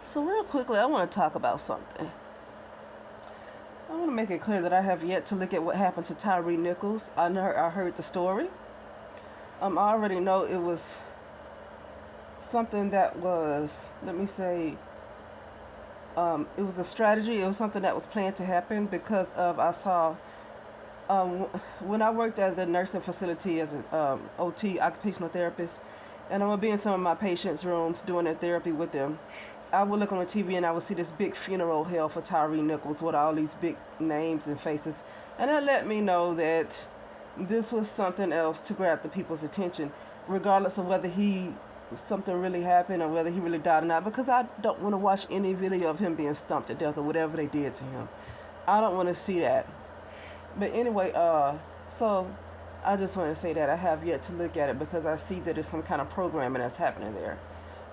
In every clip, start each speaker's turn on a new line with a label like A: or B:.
A: So real quickly, I want to talk about something. I want to make it clear that I have yet to look at what happened to Tyree Nichols. I heard the story. I already know it was something that was, let me say, it was a strategy. It was something that was planned to happen because of I saw um, when I worked at the nursing facility as an OT, occupational therapist, and I would be in some of my patients' rooms doing their therapy with them. I would look on the TV and I would see this big funeral held for Tyree Nichols with all these big names and faces, and that let me know that this was something else to grab the people's attention, regardless of whether he something really happened or whether he really died or not. Because I don't want to watch any video of him being stumped to death or whatever they did to him. I don't want to see that. But anyway, so I just want to say that I have yet to look at it because I see that there's some kind of programming that's happening there,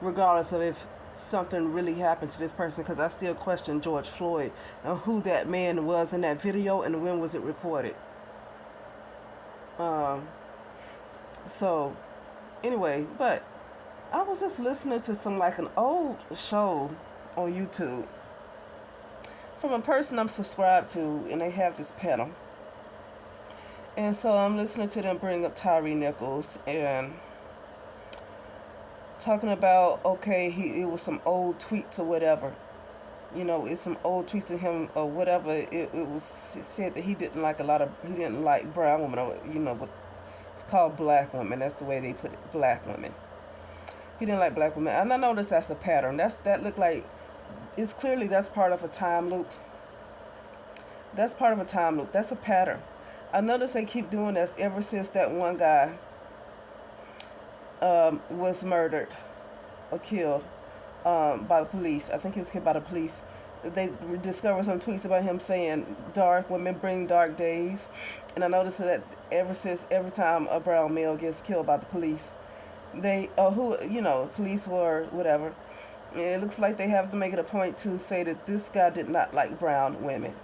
A: regardless of if something really happened to this person. Because I still question George Floyd and who that man was in that video and when was it recorded. Um, so anyway, but I was just listening to some like an old show on YouTube from a person I'm subscribed to, and they have this panel. And so I'm listening to them bring up Tyree Nichols and talking about, okay, it was some old tweets or whatever. You know, it's some old tweets of him or whatever. It said that he didn't like brown women, or what it's called black women. That's the way they put it, black women. He didn't like black women, and I noticed that's a pattern. That looked like it's clearly that's part of a time loop. That's part of a time loop. That's a pattern. I notice they keep doing this ever since that one guy was murdered or killed by the police. I think he was killed by the police. They discovered some tweets about him saying dark women bring dark days. And I noticed that every time a brown male gets killed by the police, police or whatever, it looks like they have to make it a point to say that this guy did not like brown women.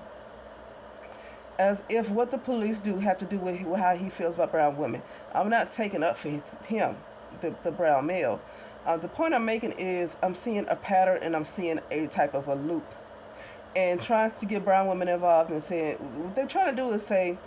A: As if what the police do have to do with how he feels about brown women. I'm not taking up for him, the brown male. The point I'm making is I'm seeing a pattern and I'm seeing a type of a loop. And trying to get brown women involved and saying, what they're trying to do is say,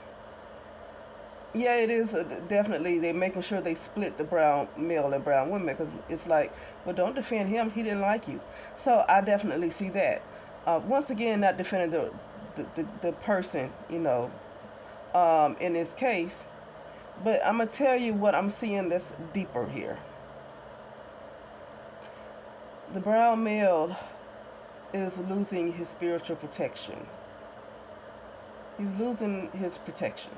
A: yeah, it is definitely, they're making sure they split the brown male and brown women, because it's like, well, don't defend him, he didn't like you. So I definitely see that. Once again, not defending the person, in this case. But I'm going to tell you what I'm seeing that's deeper here. The brown male is losing his spiritual protection. He's losing his protection.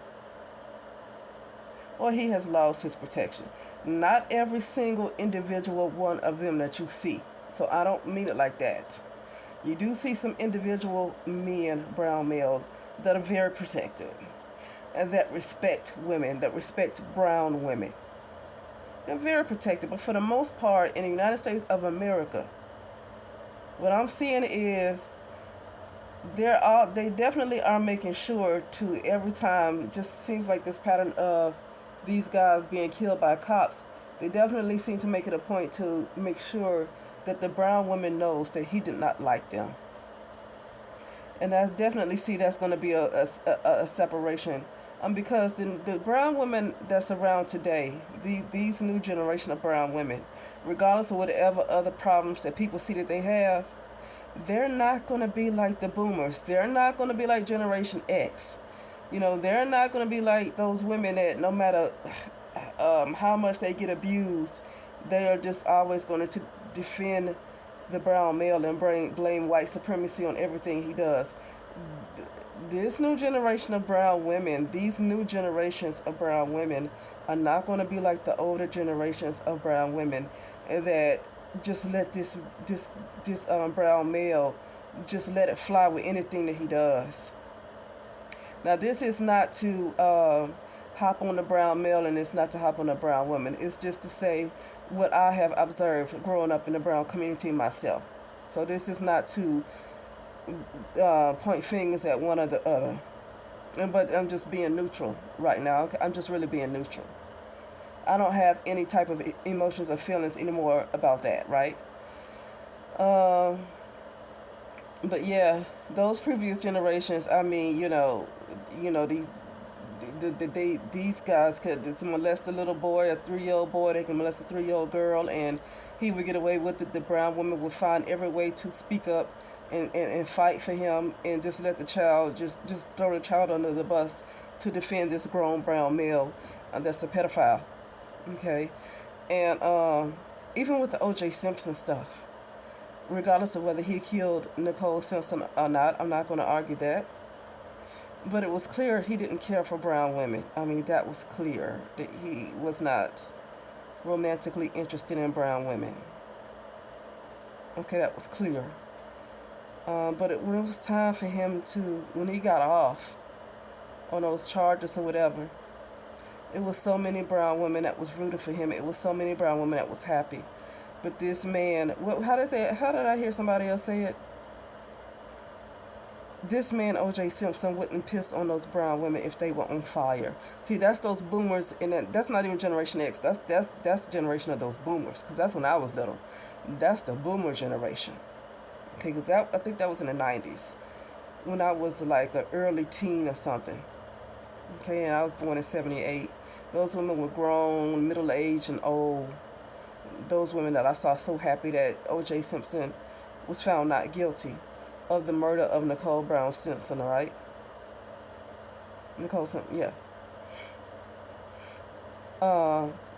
A: Or he has lost his protection. Not every single individual one of them that you see. So I don't mean it like that. You do see some individual men, brown male, that are very protected and that respect women, that respect brown women. They're very protected, but for the most part, in the United States of America, what I'm seeing is they definitely are making sure to every time, just seems like this pattern of these guys being killed by cops, they definitely seem to make it a point to make sure that the brown woman knows that he did not like them. And I definitely see that's going to be a separation. Because the brown women that's around today, these new generation of brown women, regardless of whatever other problems that people see that they have, they're not going to be like the boomers. They're not going to be like Generation X. They're not going to be like those women that no matter how much they get abused, they are just always going to defend the brown male and blame white supremacy on everything he does. This new generation of brown women, these new generations of brown women are not going to be like the older generations of brown women that just let this brown male just let it fly with anything that he does. Now, this is not to hop on the brown male, and it's not to hop on the brown woman. It's just to say what I have observed growing up in the brown community myself. So this is not to point fingers at one or the other. But I'm just being neutral right now. I'm just really being neutral. I don't have any type of emotions or feelings anymore about that, right? Um, but yeah, those previous generations. I mean, these guys could molest a little boy, a 3-year old boy. They can molest a 3-year old girl, and he would get away with it. The brown woman would find every way to speak up and fight for him, and just let the child just throw the child under the bus to defend this grown brown male that's a pedophile. Okay, and even with the O.J. Simpson stuff, regardless of whether he killed Nicole Simpson or not, I'm not going to argue that. But it was clear he didn't care for brown women. I mean, that was clear that he was not romantically interested in brown women. Okay, that was clear. When it was time for him when he got off on those charges or whatever, it was so many brown women that was rooting for him. It was so many brown women that was happy. But this man, how did I hear somebody else say it? This man, O.J. Simpson, wouldn't piss on those brown women if they were on fire. See, that's those boomers, and that's not even Generation X. That's generation of those boomers, because that's when I was little. That's the boomer generation. Okay, because I think that was in the 90s, when I was like an early teen or something. Okay, and I was born in 78. Those women were grown, middle-aged, and old. Those women that I saw so happy that O.J. Simpson was found not guilty of the murder of Nicole Brown Simpson, all right? Nicole Simpson, yeah.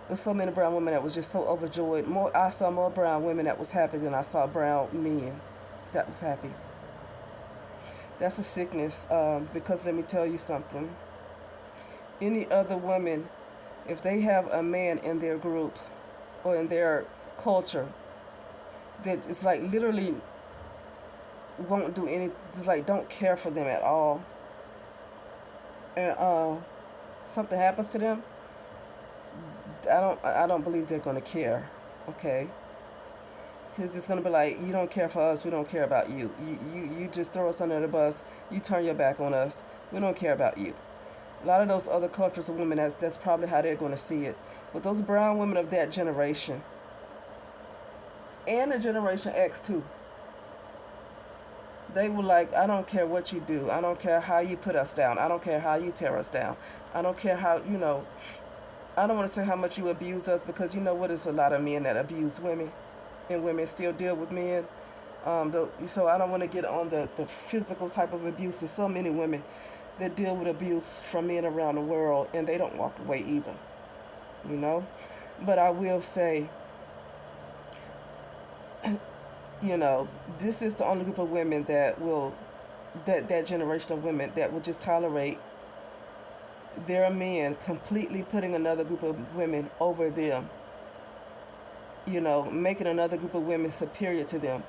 A: There's so many brown women that was just so overjoyed. I saw more brown women that was happy than I saw brown men that was happy. That's a sickness, because let me tell you something. Any other women, if they have a man in their group or in their culture that is like literally won't do any, just like don't care for them at all, and something happens to them, I don't believe they're gonna care. Okay, because it's gonna be like, you don't care for us, we don't care about you. You just throw us under the bus. You turn your back on us. We don't care about you. A lot of those other cultures of women, that's probably how they're going to see it. But those brown women of that generation, and the Generation X too, they were like, I don't care what you do. I don't care how you put us down. I don't care how you tear us down. I don't care how, I don't want to say how much you abuse us, because you know what, it's a lot of men that abuse women, and women still deal with men. So I don't want to get on the physical type of abuse. There's so many women that deal with abuse from men around the world, and they don't walk away either, you know. But I will say, this is the only group of women that generation of women that will just tolerate their men completely putting another group of women over them, making another group of women superior to them,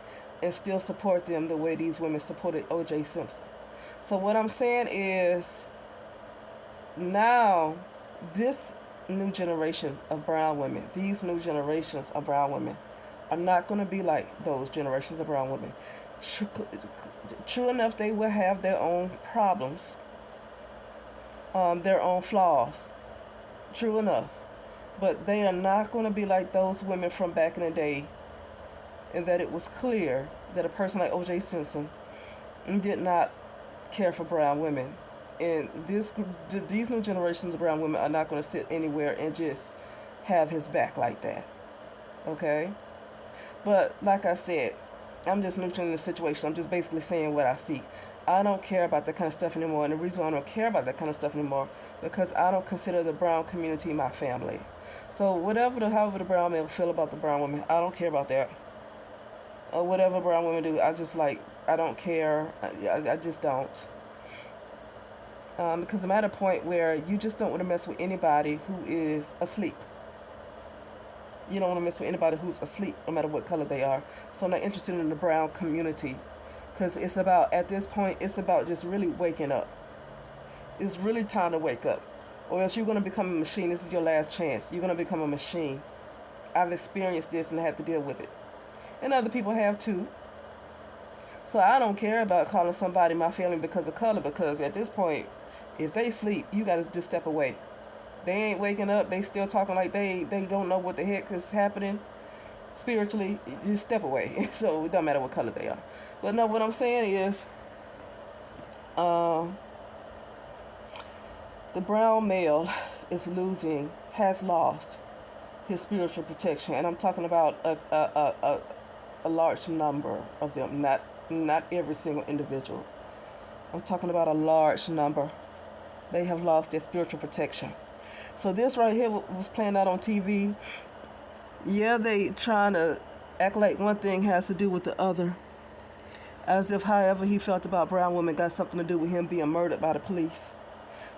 A: and still support them the way these women supported O.J. Simpson. So what I'm saying is, now this new generation of brown women, these new generations of brown women, are not going to be like those generations of brown women. True enough, they will have their own problems, their own flaws. True enough. But they are not going to be like those women from back in the day, and that it was clear that a person like O.J. Simpson did not care for brown women. And these new generations of brown women are not going to sit anywhere and just have his back like that. Okay? But like I said, I'm just neutral in the situation. I'm just basically saying what I see. I don't care about that kind of stuff anymore. And the reason why I don't care about that kind of stuff anymore, because I don't consider the brown community my family. So however the brown men feel about the brown women, I don't care about that. Or whatever brown women do, I don't care. I just don't. Because I'm at a point where you just don't want to mess with anybody who is asleep. You don't want to mess with anybody who's asleep, no matter what color they are. So I'm not interested in the brown community. Because at this point, it's about just really waking up. It's really time to wake up. Or else you're going to become a machine. This is your last chance. You're going to become a machine. I've experienced this and had to deal with it. And other people have too. So I don't care about calling somebody my family because of color, because at this point, if they sleep, you got to just step away. They ain't waking up. They still talking like they don't know what the heck is happening. spiritually, just step away. So it doesn't matter what color they are. But no, what I'm saying is, um, the brown male has lost his spiritual protection, and I'm talking about a large number of them, not every single individual. I'm talking about a large number. They have lost their spiritual protection. So this right here was playing out on TV. Yeah, they trying to act like one thing has to do with the other, as if however he felt about brown women got something to do with him being murdered by the police.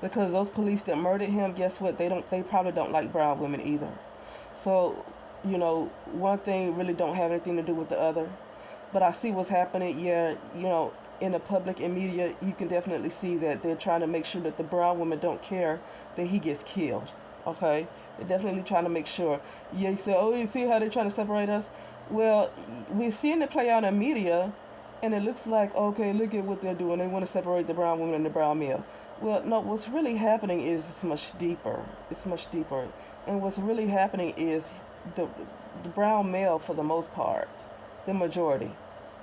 A: Because those police that murdered him, guess what? They probably don't like brown women either. So, one thing really don't have anything to do with the other. But I see what's happening. Yeah, in the public and media, you can definitely see that they're trying to make sure that the brown women don't care that he gets killed. Okay? They're definitely trying to make sure. Yeah, you say, oh, you see how they're trying to separate us? Well, we're seeing it play out in media, and it looks like, okay, look at what they're doing. They want to separate the brown woman and the brown male. Well, no, what's really happening is it's much deeper. It's much deeper. And what's really happening is the brown male, for the most part, the majority,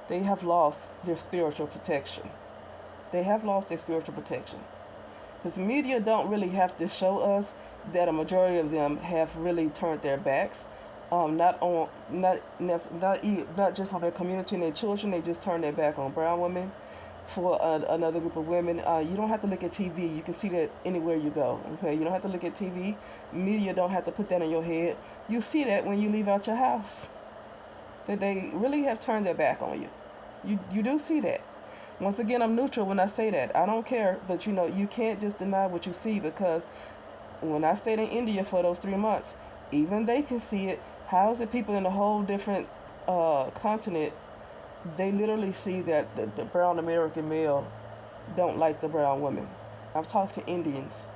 A: they have lost their spiritual protection. They have lost their spiritual protection. Because media don't really have to show us that a majority of them have really turned their backs. Not just on their community and their children. They just turned their back on brown women for another group of women. You don't have to look at TV. You can see that anywhere you go. Okay, you don't have to look at TV. Media don't have to put that in your head. You see that when you leave out your house, that they really have turned their back on you. You do see that. Once again, I'm neutral when I say that. I don't care, but you can't just deny what you see, because when I stayed in India for those 3 months, even they can see it. How is it people in a whole different continent, they literally see that the brown American male don't like the brown woman? I've talked to Indians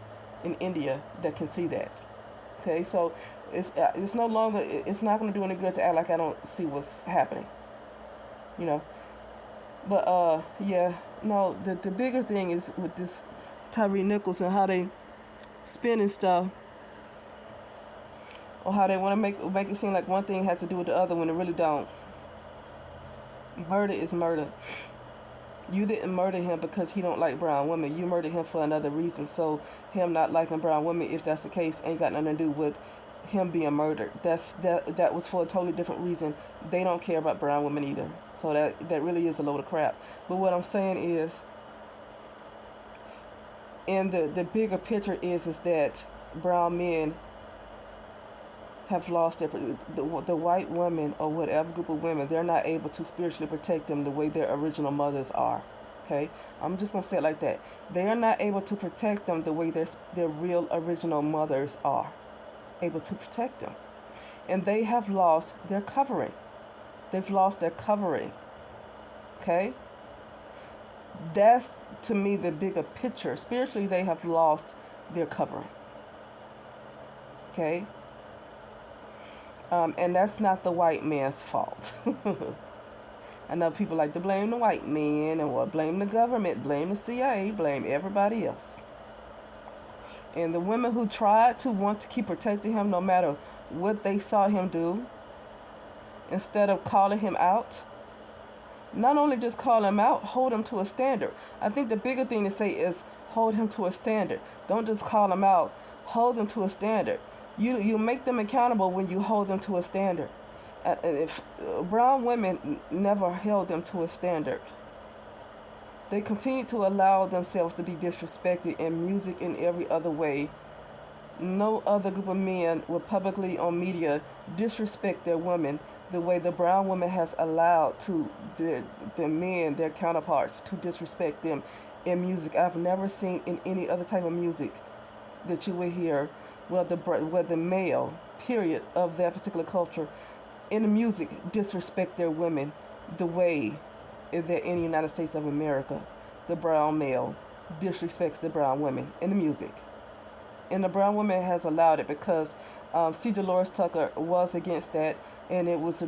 A: in India that can see that. Okay, so it's no longer, it's not going to do any good to act like I don't see what's happening. But yeah, no, the bigger thing is with this Tyree Nichols and how they spinning stuff, or how they want to make it seem like one thing has to do with the other when it really don't. Murder is murder. You didn't murder him because he don't like brown women. You murdered him for another reason. So him not liking brown women, if that's the case, ain't got nothing to do with him being murdered. That was for a totally different reason. They don't care about brown women either. So that really is a load of crap. But what I'm saying is, and the bigger picture is that brown men have lost the white women, or whatever group of women, they're not able to spiritually protect them the way their original mothers are. Okay, I'm just gonna say it like that. They are not able to protect them the way their real original mothers are able to protect them, and they have lost their covering. They've lost their covering. Okay, that's to me the bigger picture. Spiritually, they have lost their covering. Okay. And that's not the white man's fault. I know people like to blame the white man, or blame the government, blame the CIA, blame everybody else. And the women who tried to want to keep protecting him no matter what they saw him do, instead of calling him out, not only just call him out, hold him to a standard. I think the bigger thing to say is hold him to a standard. Don't just call him out, hold him to a standard. You make them accountable when you hold them to a standard. If brown women never held them to a standard, they continue to allow themselves to be disrespected in music and every other way. No other group of men will publicly on media disrespect their women the way the brown woman has allowed to the men, their counterparts, to disrespect them in music. I've never seen in any other type of music that you would hear where the male, period, of that particular culture in the music disrespect their women the way that in the United States of America, the brown male disrespects the brown women in the music. And the brown woman has allowed it because C. Dolores Tucker was against that, and it was a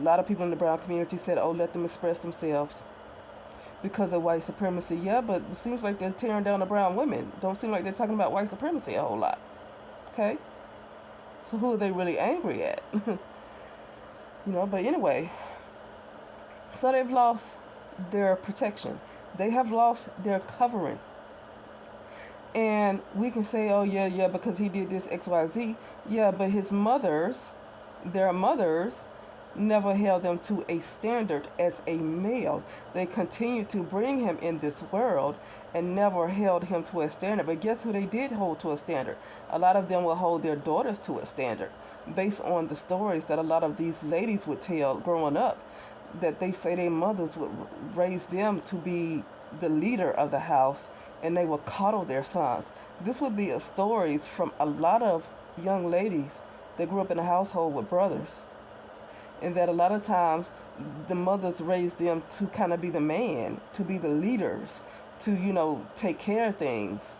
A: lot of people in the brown community said, oh, let them express themselves because of white supremacy. Yeah, but it seems like they're tearing down the brown women. Don't seem like they're talking about white supremacy a whole lot. Okay? So who are they really angry at? But anyway, so they've lost their protection. They have lost their covering. And we can say, oh, yeah, yeah, because he did this XYZ. Yeah, but their mothers, never held them to a standard as a male. They continued to bring him in this world and never held him to a standard. But guess who they did hold to a standard? A lot of them will hold their daughters to a standard based on the stories that a lot of these ladies would tell growing up, that they say their mothers would raise them to be the leader of the house, and they would coddle their sons. This would be stories from a lot of young ladies that grew up in a household with brothers, and that a lot of times the mothers raised them to kind of be the man, to be the leaders, to take care of things.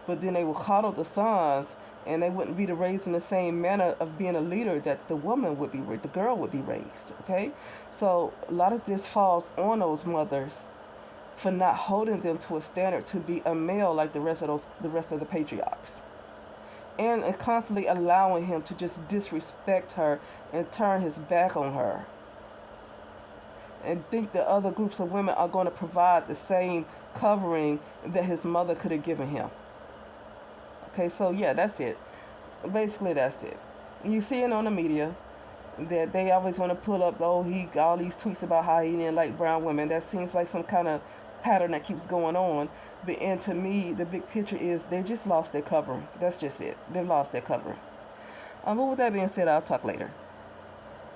A: But then they would coddle the sons, and they wouldn't be raised in the same manner of being a leader that the woman would be, the girl would be raised. Okay, so a lot of this falls on those mothers for not holding them to a standard to be a male like the rest of the patriarchs, and constantly allowing him to just disrespect her and turn his back on her, and think that other groups of women are going to provide the same covering that his mother could have given him. Okay, so yeah, that's it. Basically, that's it. You see it on the media that they always want to pull up, oh, he got all these tweets about how he didn't like brown women. That seems like some kind of pattern that keeps going on. And to me, the big picture is they just lost their covering. That's just it. They've lost their covering. But with that being said, I'll talk later.